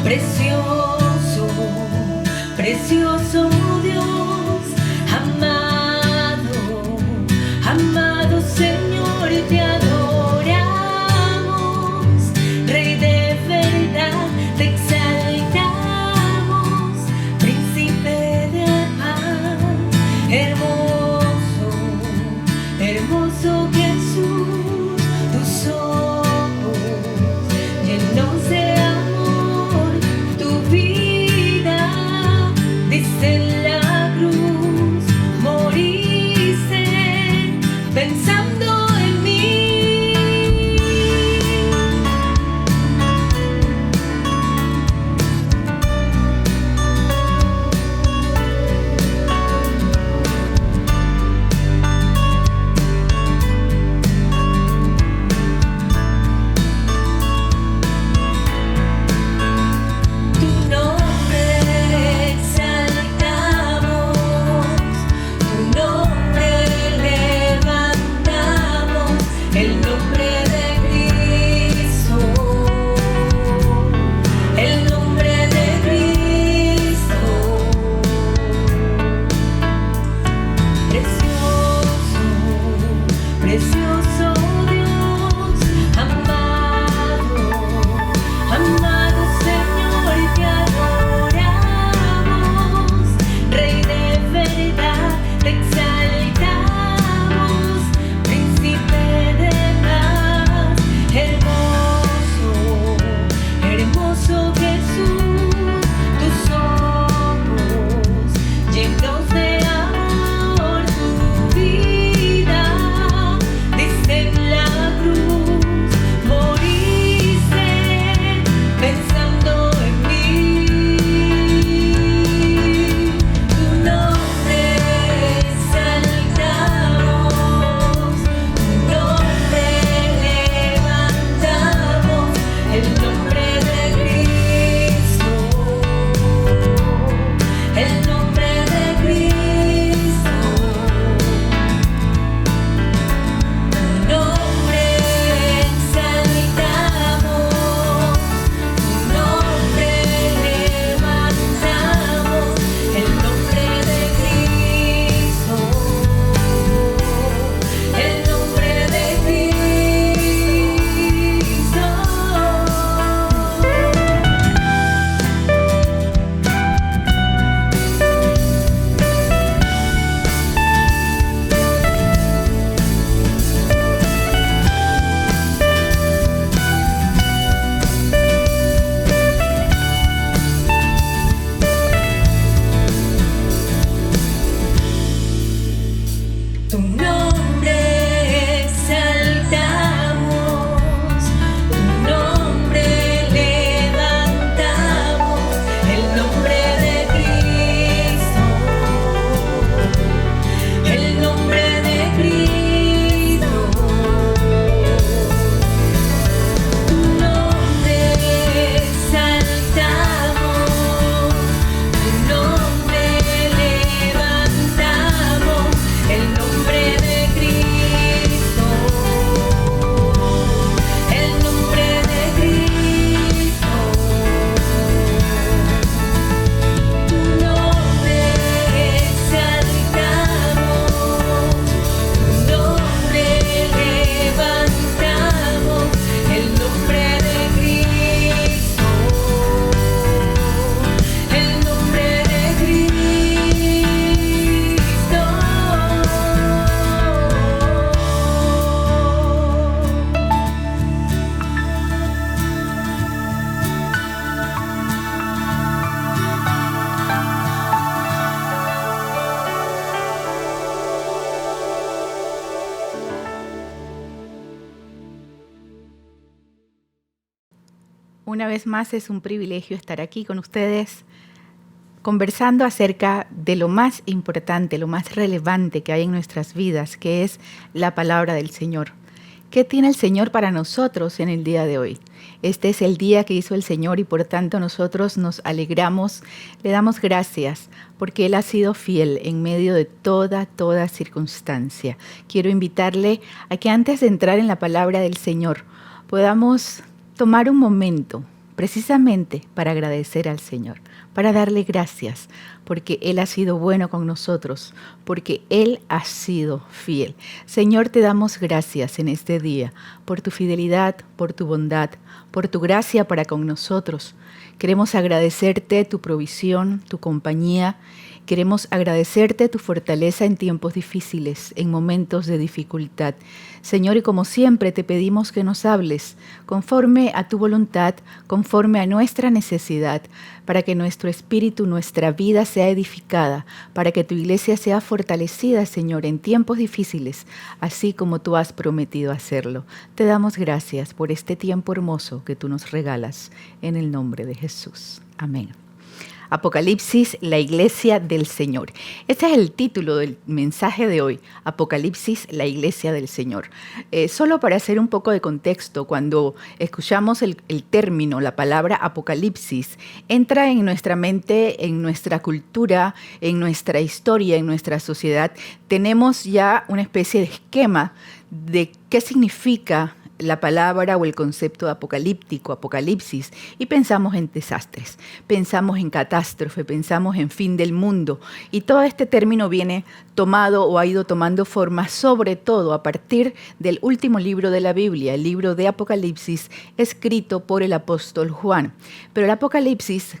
Precioso, precioso Dios, amado, amado Señor, te adoramos, Rey de verdad, te exaltamos, Príncipe de paz, hermoso, hermoso Jesús, tus ojos llenos de amor, tu vida diste en la cruz, moriste pensando en mí. Tu nombre exaltamos, tu nombre levantamos, el nombre de Cristo, el nombre de Cristo. Precioso, precioso Dios, amado, amado Señor, te adoramos, Rey de verdad, te exaltamos, Príncipe de paz, hermoso, hermoso Jesús, tus ojos llenos de amor, tu vida diste en la cruz, moriste pensando en mí. Tu nombre exaltamos, tu nombre levantamos, el nombre de Cristo, el nombre de Cristo. Tu nombre exaltamos, tu nombre levantamos, el nombre de Cristo, el nombre de Cristo. Tu nombre exaltamos, tu nombre levantamos, el nombre de Cristo, el nombre de Cristo. Tu nombre exaltamos, tu nombre levantamos, el nombre de Cristo, el nombre de Cristo. Tu nombre exaltamos, tu nombre levantamos, el nombre de Cristo, el nombre de Cristo. Una vez más es un privilegio estar aquí con ustedes conversando acerca de lo más importante, lo más relevante que hay en nuestras vidas, que es la palabra del Señor. ¿Qué tiene el Señor para nosotros en el día de hoy? Este es el día que hizo el Señor y por tanto nosotros nos alegramos, le damos gracias porque Él ha sido fiel en medio de toda circunstancia. Quiero invitarle a que antes de entrar en la palabra del Señor podamos tomar un momento precisamente para agradecer al Señor, para darle gracias, porque Él ha sido bueno con nosotros, porque Él ha sido fiel. Señor, te damos gracias en este día por tu fidelidad, por tu bondad, por tu gracia para con nosotros. Queremos agradecerte tu provisión, tu compañía. Queremos agradecerte tu fortaleza en tiempos difíciles, en momentos de dificultad. Señor, y como siempre te pedimos que nos hables conforme a tu voluntad, conforme a nuestra necesidad, para que nuestro espíritu, nuestra vida sea edificada, para que tu iglesia sea fortalecida, Señor, en tiempos difíciles, así como tú has prometido hacerlo. Te damos gracias por este tiempo hermoso que tú nos regalas, en el nombre de Jesús. Amén. Apocalipsis, la iglesia del Señor. Este es el título del mensaje de hoy, Apocalipsis, la iglesia del Señor. Solo para hacer un poco de contexto, cuando escuchamos el término, la palabra Apocalipsis, entra en nuestra mente, en nuestra cultura, en nuestra historia, en nuestra sociedad. Tenemos ya una especie de esquema de qué significa la palabra o el concepto apocalíptico, apocalipsis, y pensamos en desastres, pensamos en catástrofe, pensamos en fin del mundo. Y todo este término viene tomado o ha ido tomando forma, sobre todo a partir del último libro de la Biblia, el libro de Apocalipsis, escrito por el apóstol Juan. Pero el Apocalipsis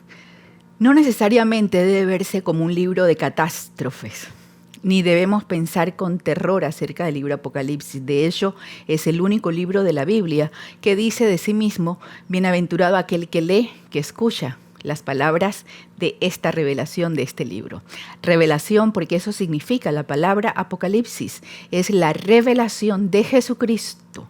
no necesariamente debe verse como un libro de catástrofes, ni debemos pensar con terror acerca del libro Apocalipsis. De hecho, es el único libro de la Biblia que dice de sí mismo: bienaventurado aquel que lee, que escucha las palabras de esta revelación de este libro. Revelación, porque eso significa la palabra Apocalipsis, es la revelación de Jesucristo.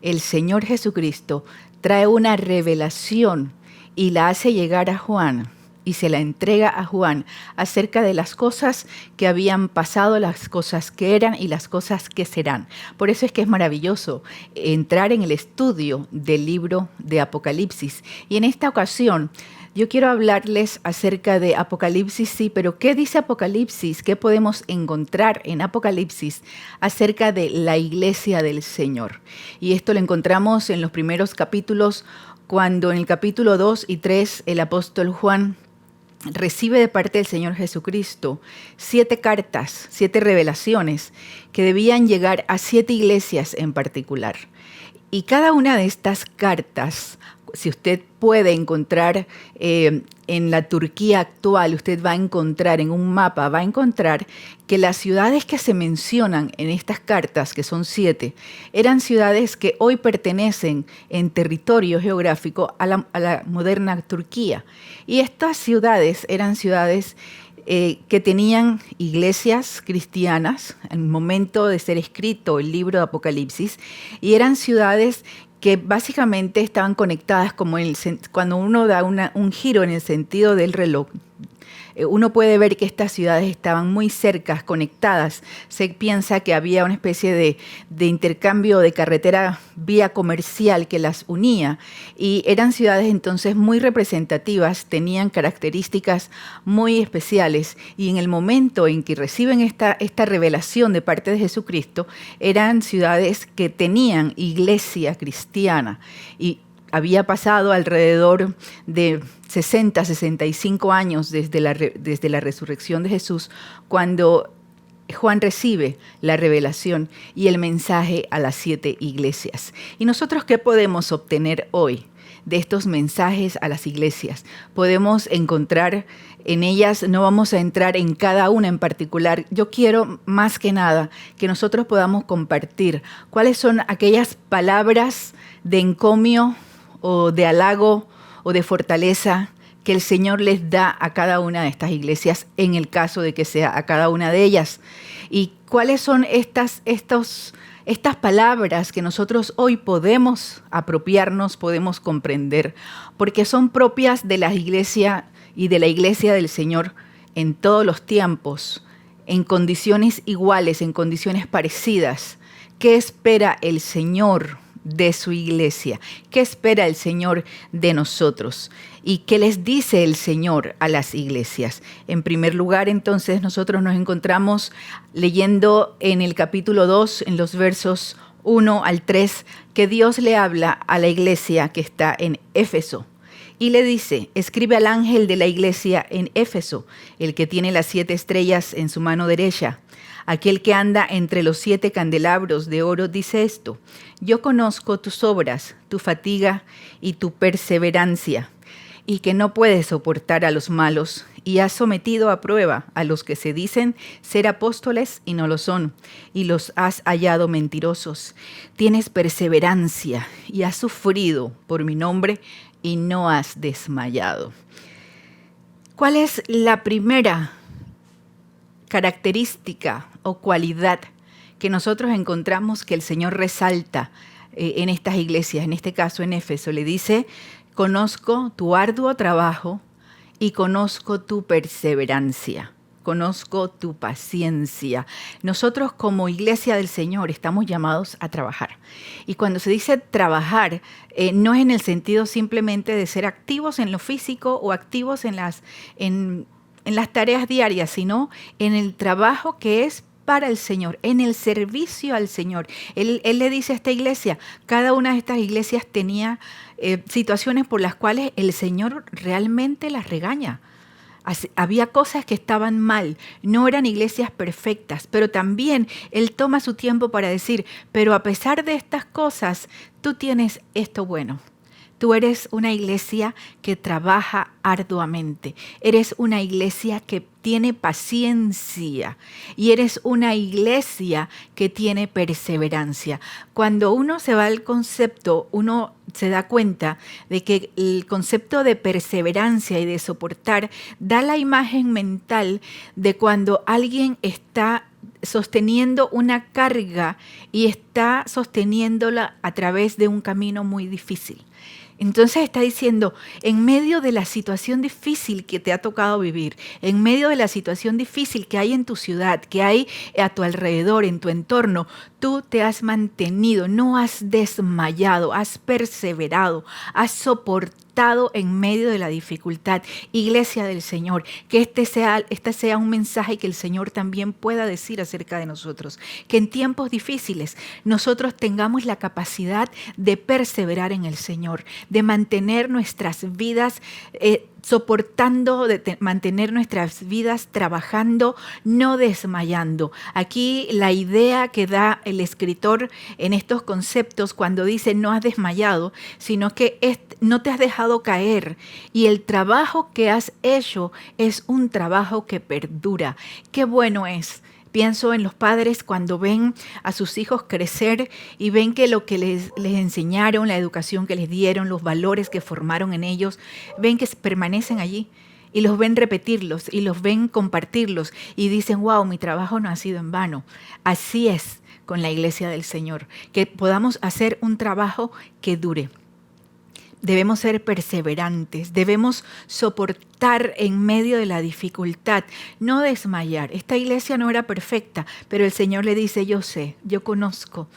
El Señor Jesucristo trae una revelación y la hace llegar a Juan, y se la entrega a Juan acerca de las cosas que habían pasado, las cosas que eran y las cosas que serán. Por eso es que es maravilloso entrar en el estudio del libro de Apocalipsis. Y en esta ocasión yo quiero hablarles acerca de Apocalipsis, sí, pero ¿qué dice Apocalipsis? ¿Qué podemos encontrar en Apocalipsis acerca de la iglesia del Señor? Y esto lo encontramos en los primeros capítulos, cuando en el capítulo 2 y 3 el apóstol Juan recibe de parte del Señor Jesucristo 7 cartas, 7 revelaciones que debían llegar a 7 iglesias en particular. Y cada una de estas cartas, si usted puede encontrar en la Turquía actual, usted va a encontrar en un mapa, va a encontrar que las ciudades que se mencionan en estas cartas, que son 7, eran ciudades que hoy pertenecen en territorio geográfico a la moderna Turquía. Y estas ciudades eran ciudades que tenían iglesias cristianas en el momento de ser escrito el libro de Apocalipsis, y eran ciudades que básicamente estaban conectadas como cuando uno da un giro en el sentido del reloj. Uno puede ver que estas ciudades estaban muy cerca, conectadas. Se piensa que había una especie de intercambio de carretera vía comercial que las unía, y eran ciudades entonces muy representativas, tenían características muy especiales, y en el momento en que reciben esta revelación de parte de Jesucristo, eran ciudades que tenían iglesia cristiana. Y había pasado alrededor de 60, 65 años desde la resurrección de Jesús, cuando Juan recibe la revelación y el mensaje a las 7 iglesias. ¿Y nosotros qué podemos obtener hoy de estos mensajes a las iglesias? Podemos encontrar en ellas, no vamos a entrar en cada una en particular. Yo quiero más que nada que nosotros podamos compartir cuáles son aquellas palabras de encomio o de halago o de fortaleza que el Señor les da a cada una de estas iglesias, en el caso de que sea a cada una de ellas. Y cuáles son estas palabras que nosotros hoy podemos apropiarnos, podemos comprender, porque son propias de la iglesia y de la iglesia del Señor en todos los tiempos, en condiciones iguales, en condiciones parecidas. ¿Qué espera el Señor de su iglesia? ¿Qué espera el Señor de nosotros? ¿Y qué les dice el Señor a las iglesias? En primer lugar, entonces, nosotros nos encontramos leyendo en el capítulo 2, en los versos 1 al 3, que Dios le habla a la iglesia que está en Éfeso. y le dice, escribe al ángel de la iglesia en Éfeso, el que tiene las 7 estrellas en su mano derecha. Aquel que anda entre los 7 candelabros de oro dice esto: yo conozco tus obras, tu fatiga y tu perseverancia, y que no puedes soportar a los malos, y has sometido a prueba a los que se dicen ser apóstoles y no lo son, y los has hallado mentirosos. Tienes perseverancia y has sufrido por mi nombre y no has desmayado. ¿Cuál es la primera característica o cualidad que nosotros encontramos que el Señor resalta en estas iglesias? En este caso en Éfeso le dice: conozco tu arduo trabajo y conozco tu perseverancia, conozco tu paciencia. Nosotros como iglesia del Señor estamos llamados a trabajar. Y cuando se dice trabajar, no es en el sentido simplemente de ser activos en lo físico o activos en las tareas diarias, sino en el trabajo que es para el Señor, en el servicio al Señor. Él le dice a esta iglesia, cada una de estas iglesias tenía situaciones por las cuales el Señor realmente las regaña. Había cosas que estaban mal, no eran iglesias perfectas, pero también Él toma su tiempo para decir, pero a pesar de estas cosas, tú tienes esto bueno. Tú eres una iglesia que trabaja arduamente, eres una iglesia que tiene paciencia y eres una iglesia que tiene perseverancia. Cuando uno se va al concepto, uno se da cuenta de que el concepto de perseverancia y de soportar da la imagen mental de cuando alguien está sosteniendo una carga y está sosteniéndola a través de un camino muy difícil. Entonces está diciendo, en medio de la situación difícil que te ha tocado vivir, en medio de la situación difícil que hay en tu ciudad, que hay a tu alrededor, en tu entorno, tú te has mantenido, no has desmayado, has perseverado, has soportado en medio de la dificultad. Iglesia del Señor, que este sea un mensaje que el Señor también pueda decir acerca de nosotros, que en tiempos difíciles nosotros tengamos la capacidad de perseverar en el Señor, de mantener nuestras vidas soportando, de mantener nuestras vidas trabajando, no desmayando. Aquí la idea que da el escritor en estos conceptos cuando dice no has desmayado, sino que no te has dejado caer y el trabajo que has hecho es un trabajo que perdura. Qué bueno es. Pienso en los padres cuando ven a sus hijos crecer y ven que lo que les enseñaron, la educación que les dieron, los valores que formaron en ellos, ven que permanecen allí y los ven repetirlos y los ven compartirlos y dicen, wow, mi trabajo no ha sido en vano. Así es con la iglesia del Señor, que podamos hacer un trabajo que dure. Debemos ser perseverantes, debemos soportar en medio de la dificultad, no desmayar. Esta iglesia no era perfecta, pero el Señor le dice, yo sé, yo conozco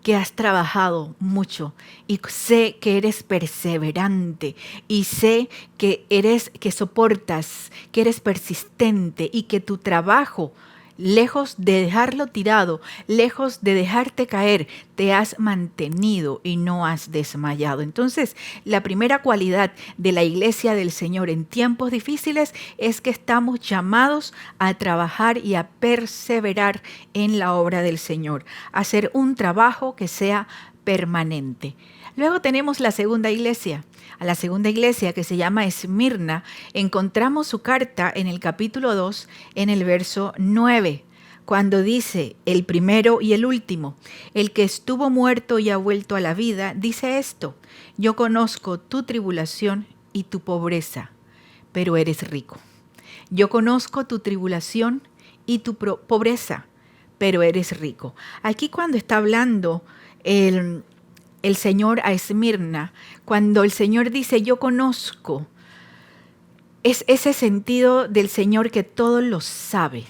que has trabajado mucho y sé que eres perseverante y sé que soportas, que eres persistente y que tu trabajo, lejos de dejarlo tirado, lejos de dejarte caer, te has mantenido y no has desmayado. Entonces, la primera cualidad de la iglesia del Señor en tiempos difíciles es que estamos llamados a trabajar y a perseverar en la obra del Señor, a hacer un trabajo que sea permanente. Luego tenemos la segunda iglesia. A la segunda iglesia, que se llama Esmirna, encontramos su carta en el capítulo 2, en el verso 9, cuando dice, el primero y el último, el que estuvo muerto y ha vuelto a la vida, dice esto, yo conozco tu tribulación y tu pobreza, pero eres rico. Yo conozco tu tribulación y tu pobreza, pero eres rico. Aquí cuando está hablando el Señor a Esmirna, cuando el Señor dice, yo conozco, es ese sentido del Señor que todo lo sabe.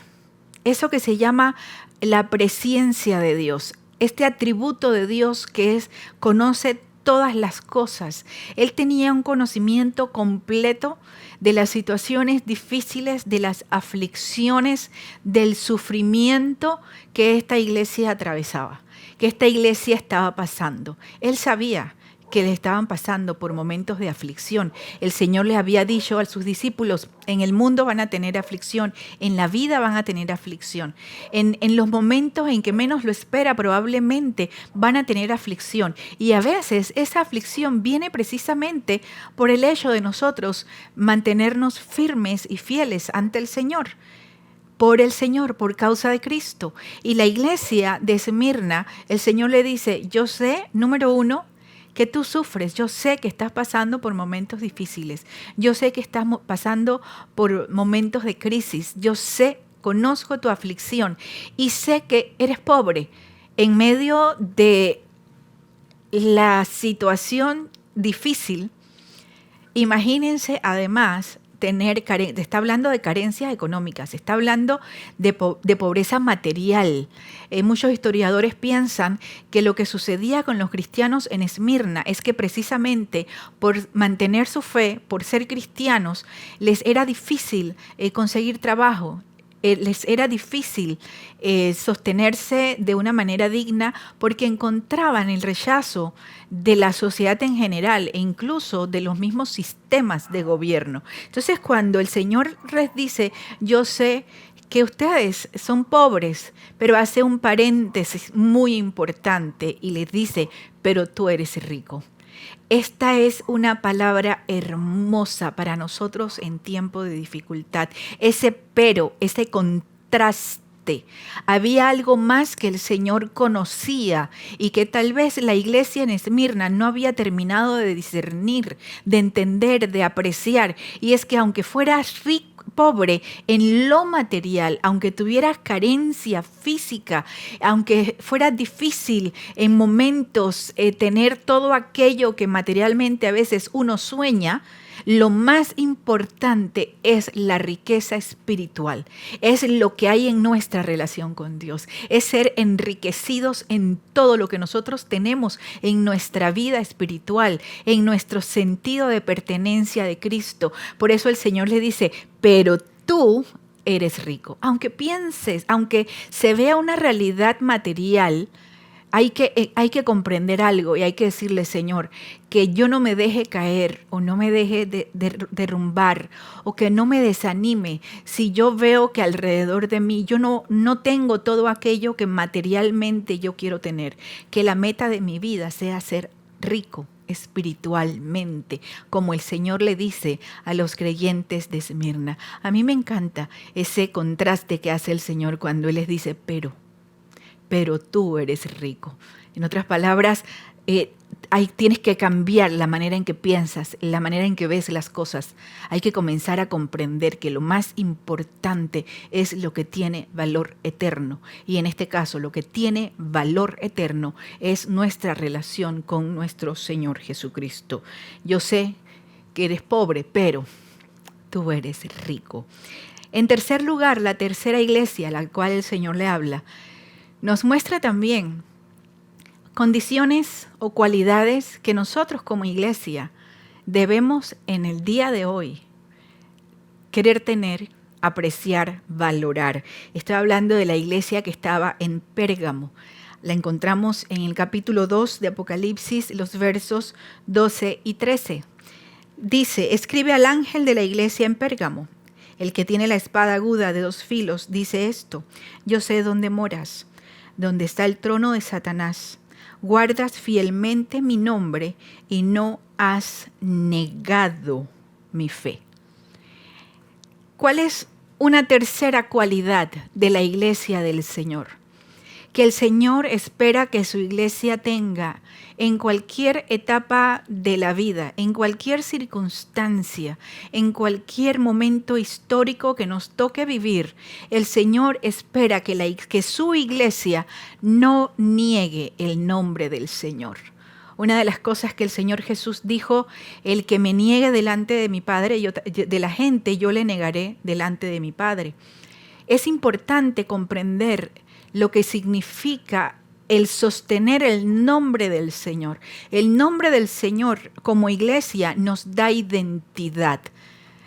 Eso que se llama la presciencia de Dios, este atributo de Dios que conoce todas las cosas. Él tenía un conocimiento completo de las situaciones difíciles, de las aflicciones, del sufrimiento que esta iglesia atravesaba, que esta iglesia estaba pasando. Él sabía que le estaban pasando por momentos de aflicción. El Señor les había dicho a sus discípulos, en el mundo van a tener aflicción, en la vida van a tener aflicción. En los momentos en que menos lo espera, probablemente van a tener aflicción. Y a veces esa aflicción viene precisamente por el hecho de nosotros mantenernos firmes y fieles ante el Señor. Por el Señor, por causa de Cristo. Y la iglesia de Esmirna, el Señor le dice, yo sé, número uno, que tú sufres, yo sé que estás pasando por momentos difíciles, yo sé que estás pasando por momentos de crisis, yo sé, conozco tu aflicción y sé que eres pobre en medio de la situación difícil. Imagínense además está hablando de carencias económicas, está hablando de pobreza material. Muchos historiadores piensan que lo que sucedía con los cristianos en Esmirna es que precisamente por mantener su fe, por ser cristianos, les era difícil conseguir trabajo. Les era difícil sostenerse de una manera digna porque encontraban el rechazo de la sociedad en general e incluso de los mismos sistemas de gobierno. Entonces, cuando el Señor les dice, yo sé que ustedes son pobres, pero hace un paréntesis muy importante y les dice, pero tú eres rico. Esta es una palabra hermosa para nosotros en tiempo de dificultad. Ese pero, ese contraste. Había algo más que el Señor conocía y que tal vez la iglesia en Esmirna no había terminado de discernir, de entender, de apreciar. Y es que aunque fueras rico, pobre en lo material, aunque tuvieras carencia física, aunque fuera difícil en momentos tener todo aquello que materialmente a veces uno sueña, lo más importante es la riqueza espiritual, es lo que hay en nuestra relación con Dios, es ser enriquecidos en todo lo que nosotros tenemos en nuestra vida espiritual, en nuestro sentido de pertenencia de Cristo. Por eso el Señor le dice, pero tú eres rico. Aunque pienses, aunque se vea una realidad material, hay que comprender algo y hay que decirle, Señor, que yo no me deje caer o no me deje derrumbar o que no me desanime si yo veo que alrededor de mí yo no tengo todo aquello que materialmente yo quiero tener. Que la meta de mi vida sea ser rico espiritualmente, como el Señor le dice a los creyentes de Esmirna. A mí me encanta ese contraste que hace el Señor cuando Él les dice, pero tú eres rico. En otras palabras, tienes que cambiar la manera en que piensas, la manera en que ves las cosas. Hay que comenzar a comprender que lo más importante es lo que tiene valor eterno. Y en este caso, lo que tiene valor eterno es nuestra relación con nuestro Señor Jesucristo. Yo sé que eres pobre, pero tú eres rico. En tercer lugar, la tercera iglesia a la cual el Señor le habla, nos muestra también condiciones o cualidades que nosotros como iglesia debemos en el día de hoy querer tener, apreciar, valorar. Estoy hablando de la iglesia que estaba en Pérgamo. La encontramos en el capítulo 2 de Apocalipsis, los versos 12 y 13. Dice, escribe al ángel de la iglesia en Pérgamo. El que tiene la espada aguda de 2 filos dice esto, yo sé dónde moras, donde está el trono de Satanás. Guardas fielmente mi nombre y no has negado mi fe. ¿Cuál es una tercera cualidad de la iglesia del Señor? Que el Señor espera que su iglesia tenga en cualquier etapa de la vida, en cualquier circunstancia, en cualquier momento histórico que nos toque vivir. El Señor espera que su iglesia no niegue el nombre del Señor. Una de las cosas que el Señor Jesús dijo, el que me niegue delante de mi Padre, de la gente, yo le negaré delante de mi Padre. Es importante comprender lo que significa el sostener el nombre del Señor. El nombre del Señor como iglesia nos da identidad.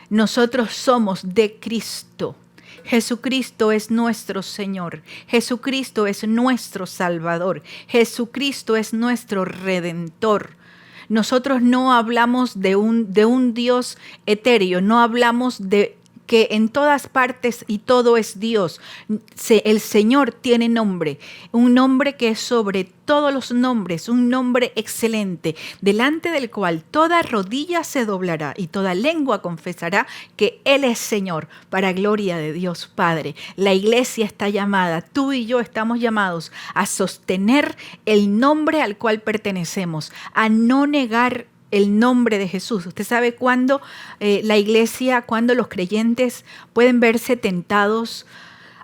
Nosotros somos de Cristo. Jesucristo es nuestro Señor. Jesucristo es nuestro Salvador. Jesucristo es nuestro Redentor. Nosotros no hablamos de un Dios etéreo, no hablamos de que en todas partes y todo es Dios. El Señor tiene nombre, un nombre que es sobre todos los nombres, un nombre excelente, delante del cual toda rodilla se doblará y toda lengua confesará que Él es Señor, para gloria de Dios Padre. La iglesia está llamada, tú y yo estamos llamados a sostener el nombre al cual pertenecemos, a no negar el nombre de Jesús. Usted sabe cuándo la iglesia, cuándo los creyentes pueden verse tentados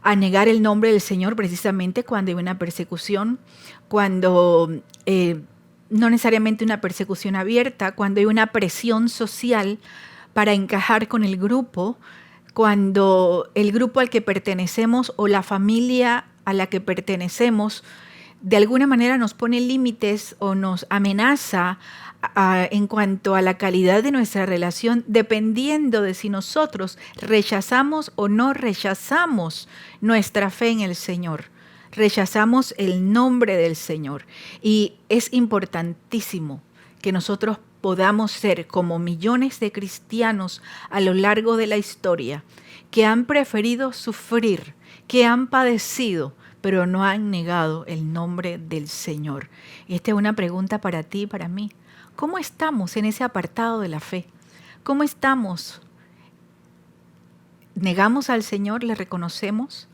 a negar el nombre del Señor, precisamente cuando hay una persecución, cuando no necesariamente una persecución abierta, cuando hay una presión social para encajar con el grupo, cuando el grupo al que pertenecemos o la familia a la que pertenecemos de alguna manera nos pone límites o nos amenaza en cuanto a la calidad de nuestra relación, dependiendo de si nosotros rechazamos o no rechazamos nuestra fe en el Señor. Rechazamos el nombre del Señor. Y es importantísimo que nosotros podamos ser como millones de cristianos a lo largo de la historia que han preferido sufrir, que han padecido, pero no han negado el nombre del Señor. Y esta es una pregunta para ti y para mí. ¿Cómo estamos en ese apartado de la fe? ¿Cómo estamos? ¿Negamos al Señor? ¿Le reconocemos?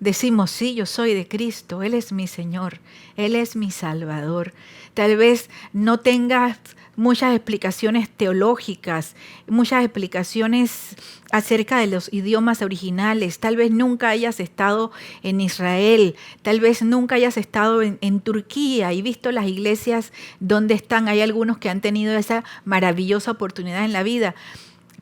Decimos, sí, yo soy de Cristo, Él es mi Señor, Él es mi Salvador. Tal vez no tengas muchas explicaciones teológicas, muchas explicaciones acerca de los idiomas originales. Tal vez nunca hayas estado en Israel, tal vez nunca hayas estado en Turquía y visto las iglesias donde están. Hay algunos que han tenido esa maravillosa oportunidad en la vida,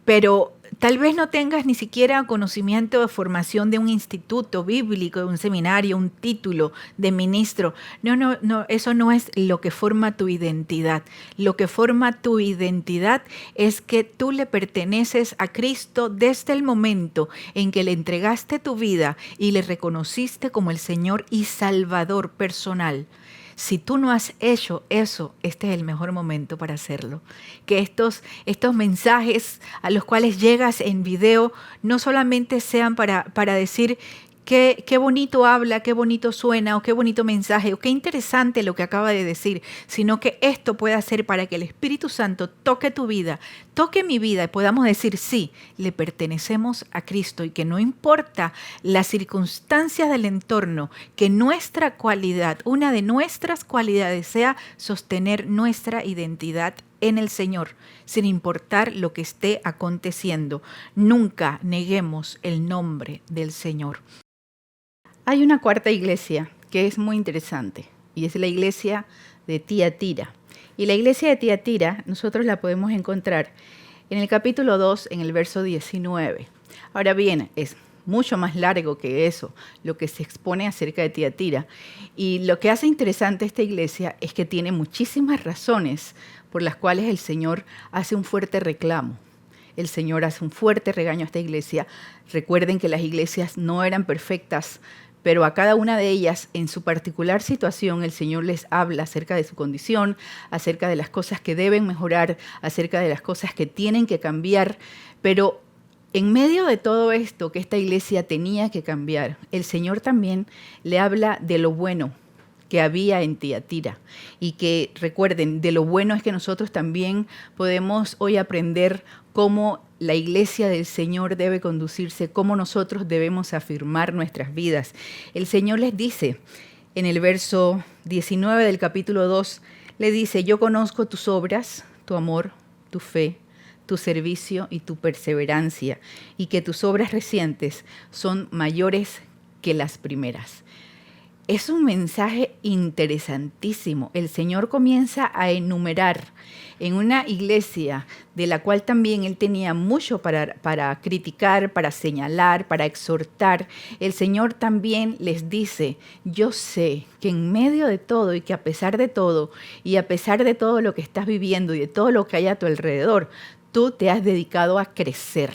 pero tal vez no tengas ni siquiera conocimiento de formación de un instituto bíblico, de un seminario, un título de ministro. No, eso no es lo que forma tu identidad. Lo que forma tu identidad es que tú le perteneces a Cristo desde el momento en que le entregaste tu vida y le reconociste como el Señor y Salvador personal. Si tú no has hecho eso, este es el mejor momento para hacerlo. Que estos mensajes a los cuales llegas en video no solamente sean para decir qué bonito habla, qué bonito suena, o qué bonito mensaje, o qué interesante lo que acaba de decir, sino que esto pueda ser para que el Espíritu Santo toque tu vida, toque mi vida, y podamos decir, sí, le pertenecemos a Cristo, y que no importa las circunstancias del entorno, que nuestra cualidad, una de nuestras cualidades sea sostener nuestra identidad en el Señor, sin importar lo que esté aconteciendo. Nunca neguemos el nombre del Señor. Hay una cuarta iglesia que es muy interesante y es la iglesia de Tiatira. Y la iglesia de Tiatira nosotros la podemos encontrar en el capítulo 2, en el verso 19. Ahora bien, es mucho más largo que eso, lo que se expone acerca de Tiatira. Y lo que hace interesante esta iglesia es que tiene muchísimas razones por las cuales el Señor hace un fuerte reclamo. El Señor hace un fuerte regaño a esta iglesia. Recuerden que las iglesias no eran perfectas, pero a cada una de ellas, en su particular situación, el Señor les habla acerca de su condición, acerca de las cosas que deben mejorar, acerca de las cosas que tienen que cambiar. Pero en medio de todo esto que esta iglesia tenía que cambiar, el Señor también le habla de lo bueno que había en Tiatira. Y que recuerden, de lo bueno es que nosotros también podemos hoy aprender cómo la iglesia del Señor debe conducirse, cómo nosotros debemos afirmar nuestras vidas. El Señor les dice en el verso 19 del capítulo 2, le dice, yo conozco tus obras, tu amor, tu fe, tu servicio y tu perseverancia, y que tus obras recientes son mayores que las primeras. Es un mensaje interesantísimo. El Señor comienza a enumerar en una iglesia de la cual también Él tenía mucho para criticar, para señalar, para exhortar. El Señor también les dice, yo sé que en medio de todo y que a pesar de todo y a pesar de todo lo que estás viviendo y de todo lo que hay a tu alrededor, tú te has dedicado a crecer.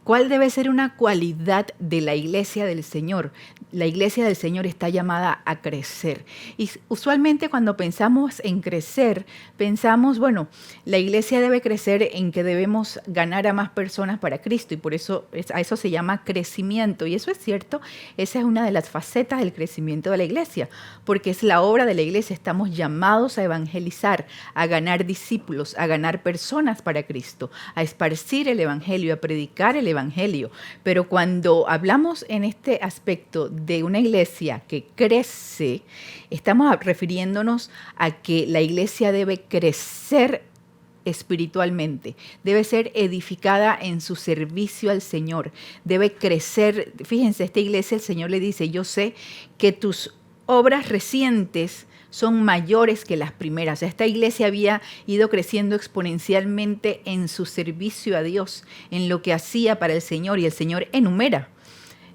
¿Cuál debe ser una cualidad de la iglesia del Señor? La iglesia del Señor está llamada a crecer. Y usualmente cuando pensamos en crecer, pensamos, bueno, la iglesia debe crecer en que debemos ganar a más personas para Cristo y por eso a eso se llama crecimiento. Y eso es cierto, esa es una de las facetas del crecimiento de la iglesia, porque es la obra de la iglesia. Estamos llamados a evangelizar, a ganar discípulos, a ganar personas para Cristo, a esparcir el evangelio, a predicar el evangelio. Pero cuando hablamos en este aspecto de una iglesia que crece, estamos refiriéndonos a que la iglesia debe crecer espiritualmente, debe ser edificada en su servicio al Señor, debe crecer. Fíjense, esta iglesia el Señor le dice, yo sé que tus obras recientes son mayores que las primeras. Esta iglesia había ido creciendo exponencialmente en su servicio a Dios, en lo que hacía para el Señor, y el Señor enumera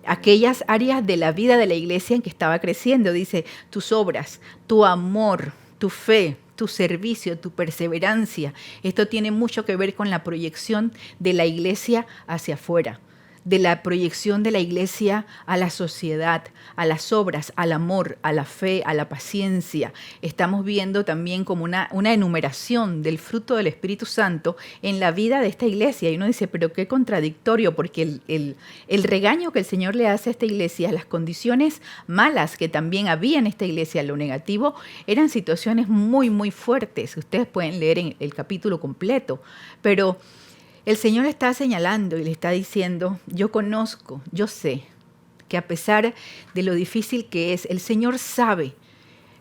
aquellas áreas de la vida de la iglesia en que estaba creciendo. Dice, tus obras, tu amor, tu fe, tu servicio, tu perseverancia. Esto tiene mucho que ver con la proyección de la iglesia hacia afuera, de la proyección de la iglesia a la sociedad, a las obras, al amor, a la fe, a la paciencia. Estamos viendo también como una enumeración del fruto del Espíritu Santo en la vida de esta iglesia. Y uno dice, pero qué contradictorio, porque el regaño que el Señor le hace a esta iglesia, las condiciones malas que también había en esta iglesia, lo negativo, eran situaciones muy, muy fuertes. Ustedes pueden leer en el capítulo completo, pero el Señor está señalando y le está diciendo, yo conozco, yo sé que a pesar de lo difícil que es, el Señor sabe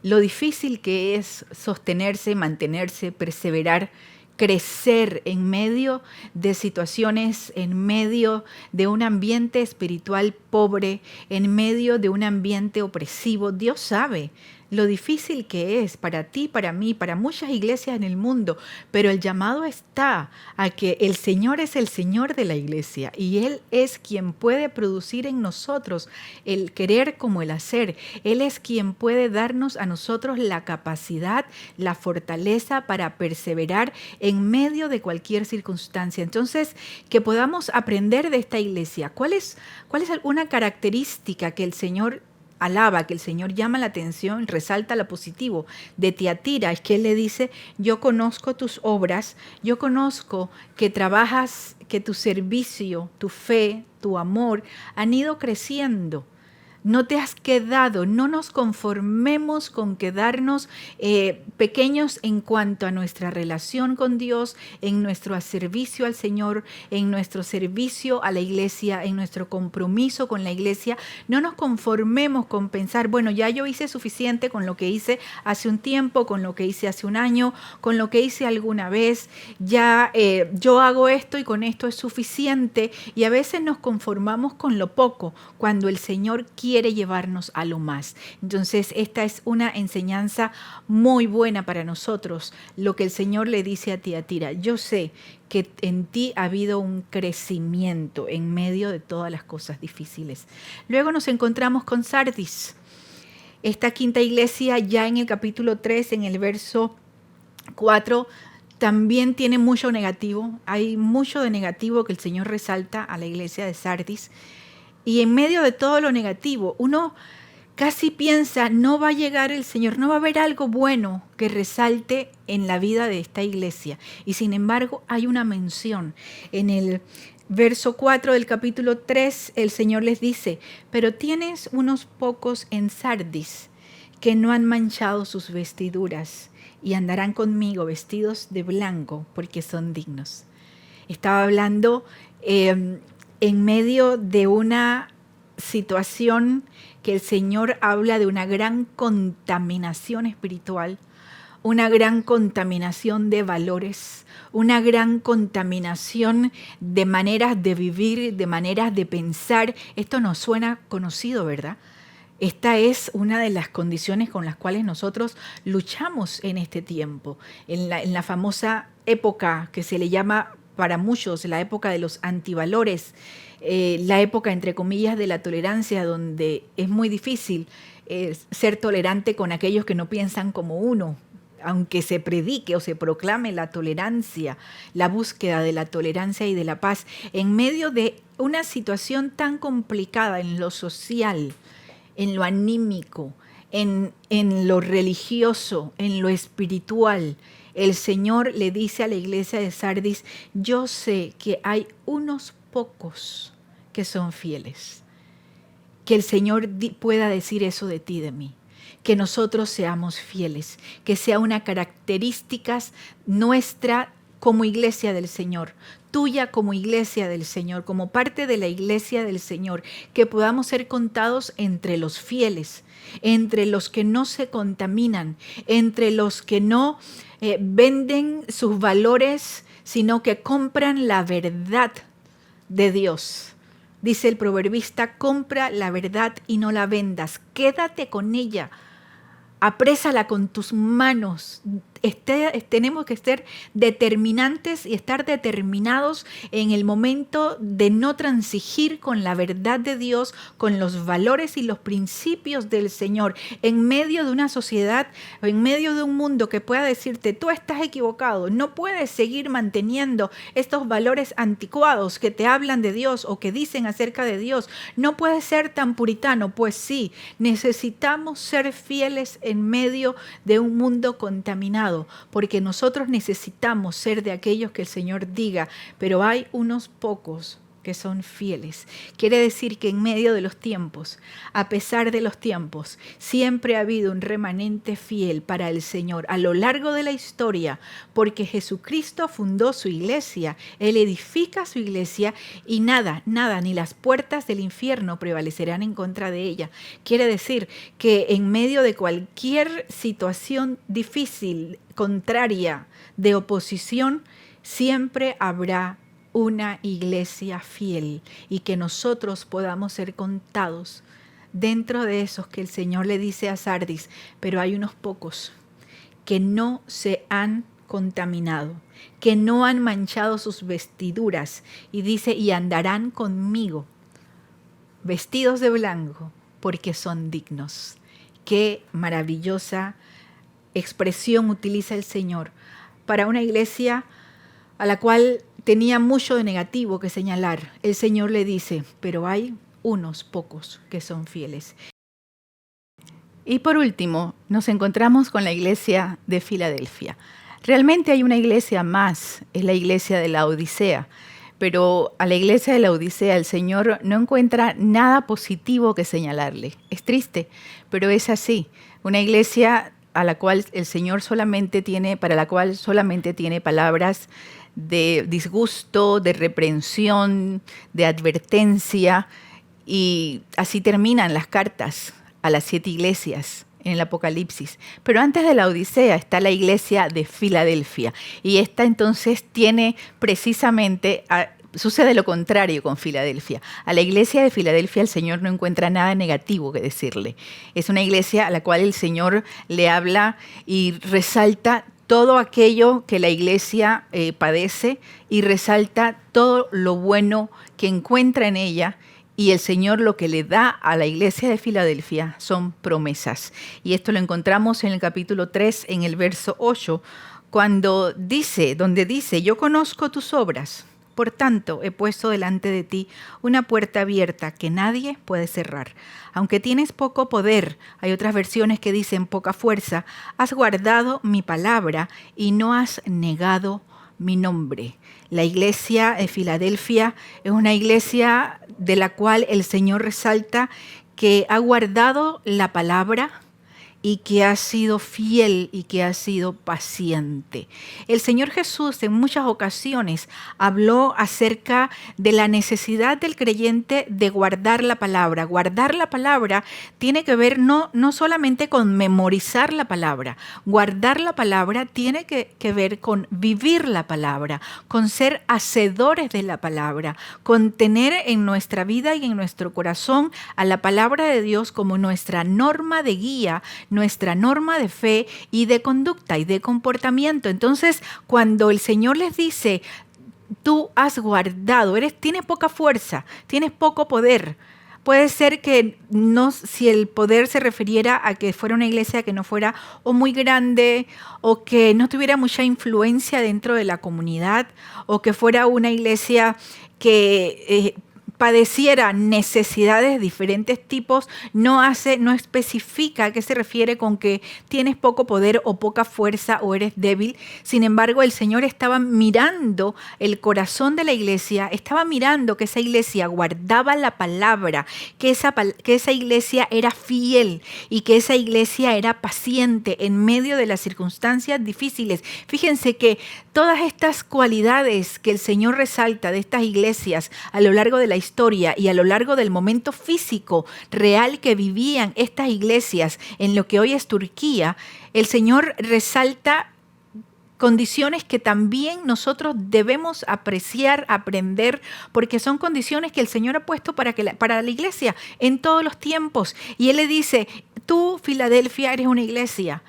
lo difícil que es sostenerse, mantenerse, perseverar, crecer en medio de situaciones, en medio de un ambiente espiritual pobre, en medio de un ambiente opresivo. Dios sabe lo difícil que es para ti, para mí, para muchas iglesias en el mundo, pero el llamado está a que el Señor es el Señor de la iglesia y Él es quien puede producir en nosotros el querer como el hacer. Él es quien puede darnos a nosotros la capacidad, la fortaleza para perseverar en medio de cualquier circunstancia. Entonces, que podamos aprender de esta iglesia. ¿Cuál es alguna característica que el Señor alaba, que el Señor llama la atención, resalta lo positivo de Tiatira? Es que Él le dice, yo conozco tus obras, yo conozco que trabajas, que tu servicio, tu fe, tu amor han ido creciendo. No te has quedado, no nos conformemos con quedarnos pequeños en cuanto a nuestra relación con Dios, en nuestro servicio al Señor, en nuestro servicio a la iglesia, en nuestro compromiso con la iglesia. No nos conformemos con pensar, bueno, ya yo hice suficiente con lo que hice hace un tiempo, con lo que hice hace un año, con lo que hice alguna vez, ya yo hago esto y con esto es suficiente. Y a veces nos conformamos con lo poco, cuando el Señor quiere llevarnos a lo más. Entonces, esta es una enseñanza muy buena para nosotros, lo que el Señor le dice a Tiatira. Yo sé que en ti ha habido un crecimiento en medio de todas las cosas difíciles. Luego nos encontramos con Sardis. Esta quinta iglesia, ya en el capítulo 3, en el verso 4, también tiene mucho negativo. Hay mucho de negativo que el Señor resalta a la iglesia de Sardis. Y en medio de todo lo negativo, uno casi piensa, no va a llegar el Señor, no va a haber algo bueno que resalte en la vida de esta iglesia. Y sin embargo, hay una mención. En el verso 4 del capítulo 3, el Señor les dice, pero tienes unos pocos en Sardis que no han manchado sus vestiduras y andarán conmigo vestidos de blanco porque son dignos. Estaba hablando en medio de una situación que el Señor habla de una gran contaminación espiritual, una gran contaminación de valores, una gran contaminación de maneras de vivir, de maneras de pensar. Esto nos suena conocido, ¿verdad? Esta es una de las condiciones con las cuales nosotros luchamos en este tiempo, en la famosa época que se le llama para muchos la época de los antivalores, la época, entre comillas, de la tolerancia, donde es muy difícil ser tolerante con aquellos que no piensan como uno. aunque se predique o se proclame la tolerancia, la búsqueda de la tolerancia y de la paz, en medio de una situación tan complicada en lo social, en lo anímico, en lo religioso, en lo espiritual, el Señor le dice a la iglesia de Sardis: yo sé que hay unos pocos que son fieles. Que el Señor pueda decir eso de ti, de mí. Que nosotros seamos fieles, que sea una característica nuestra como iglesia del Señor, tuya como iglesia del Señor, como parte de la iglesia del Señor, que podamos ser contados entre los fieles, entre los que no se contaminan, entre los que no venden sus valores, sino que compran la verdad de Dios. Dice el proverbista: compra la verdad y no la vendas, quédate con ella, aprésala con tus manos. Tenemos que ser determinantes y estar determinados en el momento de no transigir con la verdad de Dios, con los valores y los principios del Señor, en medio de una sociedad, en medio de un mundo que pueda decirte: tú estás equivocado, no puedes seguir manteniendo estos valores anticuados que te hablan de Dios o que dicen acerca de Dios, no puedes ser tan puritano. Pues sí, necesitamos ser fieles en medio de un mundo contaminado, porque nosotros necesitamos ser de aquellos que el Señor diga: pero hay unos pocos que son fieles. Quiere decir que en medio de los tiempos, a pesar de los tiempos, siempre ha habido un remanente fiel para el Señor a lo largo de la historia, porque Jesucristo fundó su iglesia, Él edifica su iglesia y nada, ni las puertas del infierno prevalecerán en contra de ella. Quiere decir que en medio de cualquier situación difícil, contraria, de oposición, siempre habrá una iglesia fiel, y que nosotros podamos ser contados dentro de esos que el Señor le dice a Sardis: pero hay unos pocos que no se han contaminado, que no han manchado sus vestiduras, y dice: y andarán conmigo vestidos de blanco, porque son dignos. Qué maravillosa expresión utiliza el Señor para una iglesia a la cual tenía mucho de negativo que señalar. El Señor le dice: pero hay unos pocos que son fieles. Y por último, nos encontramos con la iglesia de Filadelfia. Realmente hay una iglesia más, es la iglesia de la Odisea, pero a la iglesia de la Odisea el Señor no encuentra nada positivo que señalarle. Es triste, pero es así. Una iglesia a la cual el Señor para la cual solamente tiene palabras de disgusto, de reprensión, de advertencia, y así terminan las cartas a las 7 iglesias en el Apocalipsis. Pero antes de la Odisea está la iglesia de Filadelfia, y esta entonces tiene precisamente, sucede lo contrario con Filadelfia. A la iglesia de Filadelfia el Señor no encuentra nada negativo que decirle. Es una iglesia a la cual el Señor le habla y resalta todo aquello que la iglesia padece, y resalta todo lo bueno que encuentra en ella. Y el Señor lo que le da a la iglesia de Filadelfia son promesas. Y esto lo encontramos en el capítulo 3, en el verso 8, donde dice: yo conozco tus obras, por tanto he puesto delante de ti una puerta abierta que nadie puede cerrar. Aunque tienes poco poder, hay otras versiones que dicen poca fuerza, has guardado mi palabra y no has negado mi nombre. La iglesia de Filadelfia es una iglesia de la cual el Señor resalta que ha guardado la palabra y que ha sido fiel y que ha sido paciente. El Señor Jesús en muchas ocasiones habló acerca de la necesidad del creyente de guardar la palabra. Guardar la palabra tiene que ver no solamente con memorizar la palabra. Guardar la palabra tiene que ver con vivir la palabra, con ser hacedores de la palabra, con tener en nuestra vida y en nuestro corazón a la palabra de Dios como nuestra norma de guía, nuestra norma de fe y de conducta y de comportamiento. Entonces, cuando el Señor les dice: tú has guardado, tienes poca fuerza, tienes poco poder, Puede ser que no, si el poder se refiriera a que fuera una iglesia que no fuera o muy grande o que no tuviera mucha influencia dentro de la comunidad o que fuera una iglesia que padeciera necesidades de diferentes tipos, no especifica a qué se refiere con que tienes poco poder o poca fuerza o eres débil. Sin embargo, el Señor estaba mirando el corazón de la iglesia, estaba mirando que esa iglesia guardaba la palabra, que esa iglesia era fiel y que esa iglesia era paciente en medio de las circunstancias difíciles. Fíjense que todas estas cualidades que el Señor resalta de estas iglesias a lo largo de la historia y a lo largo del momento físico real que vivían estas iglesias en lo que hoy es Turquía, el Señor resalta condiciones que también nosotros debemos apreciar, aprender, porque son condiciones que el Señor ha puesto para la iglesia en todos los tiempos. Y Él le dice, tú, Filadelfia, eres una iglesia,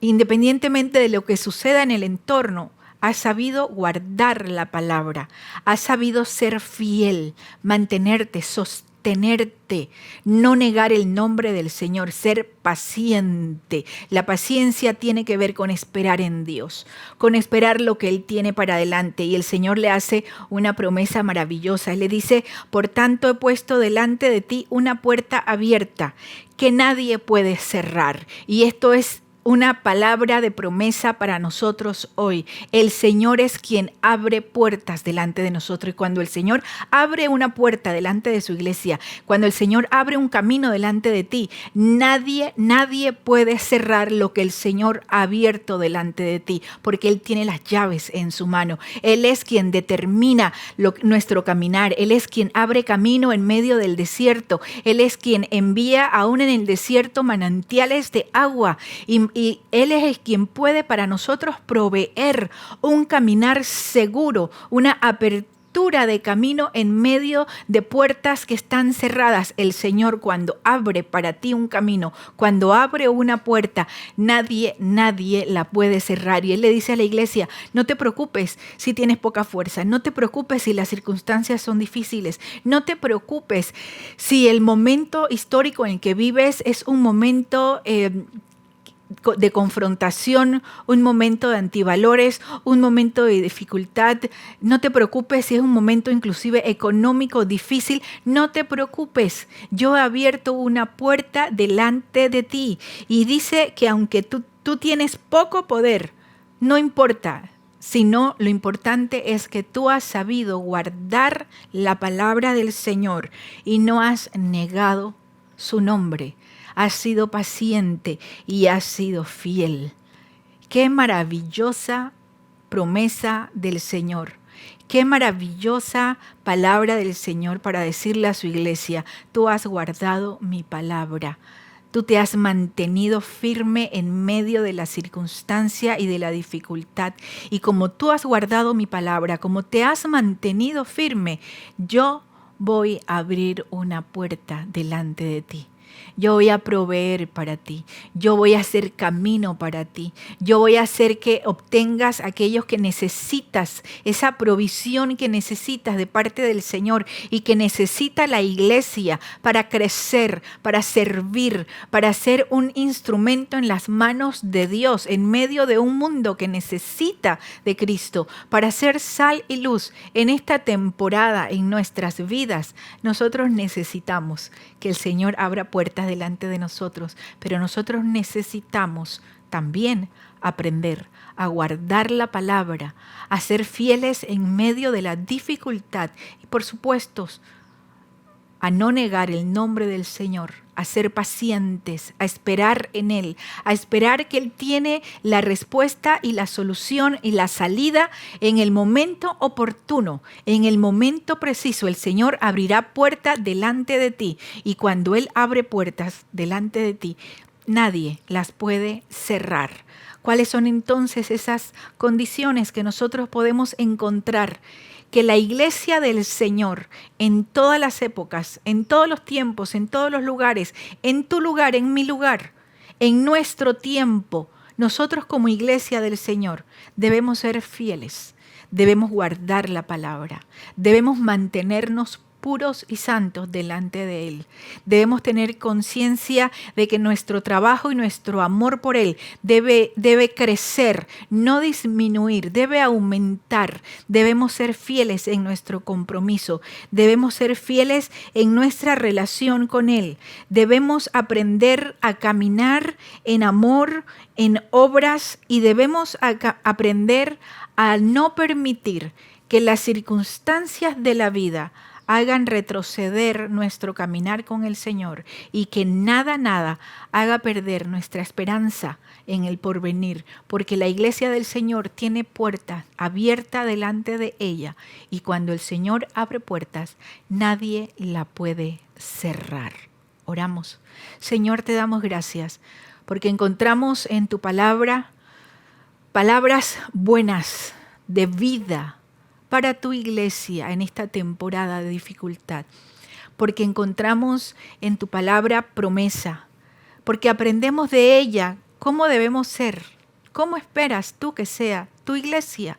independientemente de lo que suceda en el entorno, has sabido guardar la palabra, has sabido ser fiel, mantenerte, sostenerte, no negar el nombre del Señor, ser paciente. La paciencia tiene que ver con esperar en Dios, con esperar lo que Él tiene para adelante. Y el Señor le hace una promesa maravillosa. Él le dice, por tanto he puesto delante de ti una puerta abierta que nadie puede cerrar. Y esto es una palabra de promesa para nosotros hoy. El Señor es quien abre puertas delante de nosotros. Y cuando el Señor abre una puerta delante de su iglesia, cuando el Señor abre un camino delante de ti, nadie puede cerrar lo que el Señor ha abierto delante de ti, porque Él tiene las llaves en su mano. Él es quien determina nuestro caminar. Él es quien abre camino en medio del desierto. Él es quien envía aún en el desierto manantiales de agua. Y Él es quien puede para nosotros proveer un caminar seguro, una apertura de camino en medio de puertas que están cerradas. El Señor, cuando abre para ti un camino, cuando abre una puerta, nadie la puede cerrar. Y Él le dice a la iglesia, no te preocupes si tienes poca fuerza, no te preocupes si las circunstancias son difíciles, no te preocupes si el momento histórico en el que vives es un momento de confrontación, un momento de antivalores, un momento de dificultad. No te preocupes si es un momento inclusive económico difícil, no te preocupes. Yo he abierto una puerta delante de ti. Y dice que aunque tú tienes poco poder, no importa, sino lo importante es que tú has sabido guardar la palabra del Señor y no has negado su nombre. Has sido paciente y has sido fiel. Qué maravillosa promesa del Señor. Qué maravillosa palabra del Señor para decirle a su iglesia, tú has guardado mi palabra. Tú te has mantenido firme en medio de la circunstancia y de la dificultad. Y como tú has guardado mi palabra, como te has mantenido firme, yo voy a abrir una puerta delante de ti. Yo voy a proveer para ti, yo voy a hacer camino para ti, yo voy a hacer que obtengas aquellos que necesitas, esa provisión que necesitas de parte del Señor y que necesita la iglesia para crecer, para servir, para ser un instrumento en las manos de Dios en medio de un mundo que necesita de Cristo, para ser sal y luz en esta temporada en nuestras vidas. Nosotros necesitamos que el Señor abra puertas delante de nosotros, pero nosotros necesitamos también aprender a guardar la palabra, a ser fieles en medio de la dificultad y por supuesto a no negar el nombre del Señor, a ser pacientes, a esperar en Él, a esperar que Él tiene la respuesta y la solución y la salida en el momento oportuno, en el momento preciso. El Señor abrirá puertas delante de ti y cuando Él abre puertas delante de ti, nadie las puede cerrar. ¿Cuáles son entonces esas condiciones que nosotros podemos encontrar? Que la iglesia del Señor en todas las épocas, en todos los tiempos, en todos los lugares, en tu lugar, en mi lugar, en nuestro tiempo, nosotros como iglesia del Señor debemos ser fieles, debemos guardar la palabra, debemos mantenernos puros y santos delante de Él. Debemos tener conciencia de que nuestro trabajo y nuestro amor por Él debe crecer, no disminuir, debe aumentar. Debemos ser fieles en nuestro compromiso, debemos ser fieles en nuestra relación con Él. Debemos aprender a caminar en amor, en obras, y debemos aprender a no permitir que las circunstancias de la vida hagan retroceder nuestro caminar con el Señor, y que nada haga perder nuestra esperanza en el porvenir, porque la iglesia del Señor tiene puertas abiertas delante de ella, y cuando el Señor abre puertas, nadie la puede cerrar. Oramos. Señor, te damos gracias, porque encontramos en tu palabra palabras buenas de vida para tu iglesia en esta temporada de dificultad, porque encontramos en tu palabra promesa, porque aprendemos de ella cómo debemos ser, cómo esperas tú que sea tu iglesia,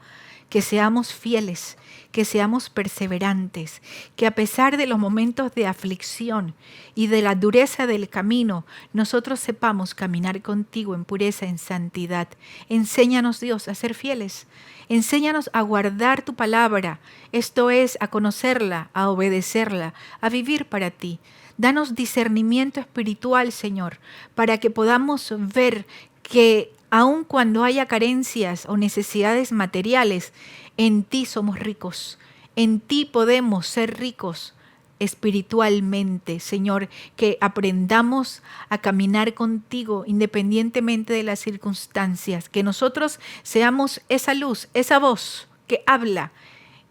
que seamos fieles, que seamos perseverantes, que a pesar de los momentos de aflicción y de la dureza del camino, nosotros sepamos caminar contigo en pureza, en santidad. Enséñanos, Dios, a ser fieles. Enséñanos a guardar tu palabra, esto es, a conocerla, a obedecerla, a vivir para ti. Danos discernimiento espiritual, Señor, para que podamos ver que aun cuando haya carencias o necesidades materiales, en ti somos ricos, en ti podemos ser ricos espiritualmente, Señor, que aprendamos a caminar contigo independientemente de las circunstancias, que nosotros seamos esa luz, esa voz que habla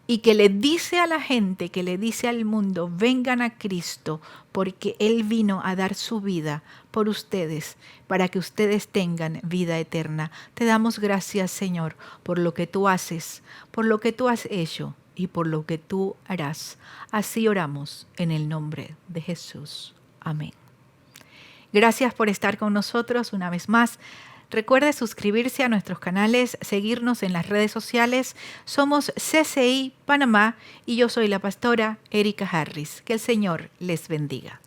y que le dice a la gente, que le dice al mundo, vengan a Cristo, porque Él vino a dar su vida por ustedes, para que ustedes tengan vida eterna. Te damos gracias, Señor, por lo que tú haces, por lo que tú has hecho y por lo que tú harás. Así oramos en el nombre de Jesús. Amén. Gracias por estar con nosotros una vez más. Recuerde suscribirse a nuestros canales, seguirnos en las redes sociales. Somos CCI Panamá y yo soy la pastora Erika Harris. Que el Señor les bendiga.